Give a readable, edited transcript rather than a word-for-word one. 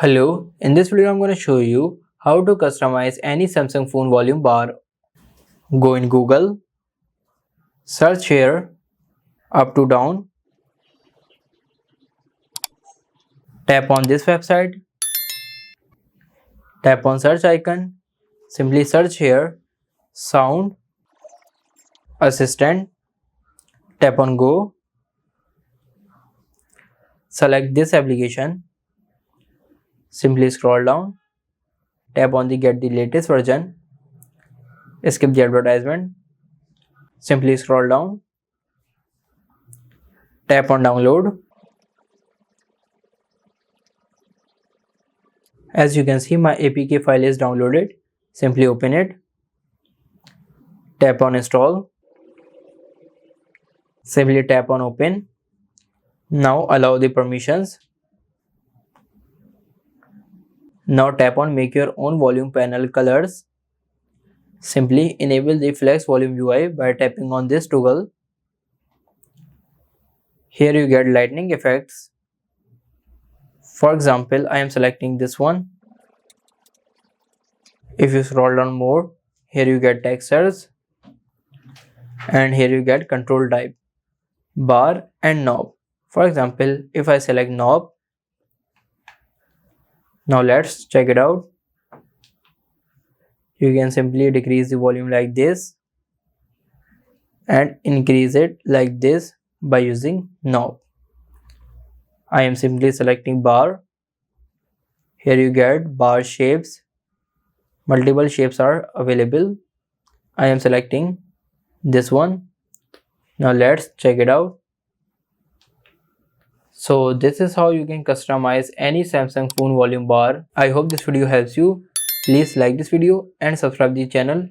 Hello, in this video I'm going to show you how to customize any Samsung phone volume bar. Go in Google, search here, up to down, tap on this website, tap on search icon, simply search here, sound, assistant, tap on go, select this application, simply scroll down, tap on the get the latest version, skip the advertisement, simply scroll down, tap on download. As you can see, my APK file is downloaded. Simply open it, tap on install, simply tap on open. Now allow the permissions. Now tap on make your own volume panel colors. Simply enable the flex volume UI by tapping on this toggle. Here you get lightning effects. For example, I am selecting this one. If you scroll down more, here you get textures, and here you get control type, bar and knob. For example, if I select knob, now let's check it out. You can simply decrease the volume like this and increase it like this by using knob. I am simply selecting bar. Here you get bar shapes. Multiple shapes are available. I am selecting this one. Now let's check it out. So this is how you can customize any Samsung phone volume bar. I hope this video helps you. Please like this video and subscribe the channel.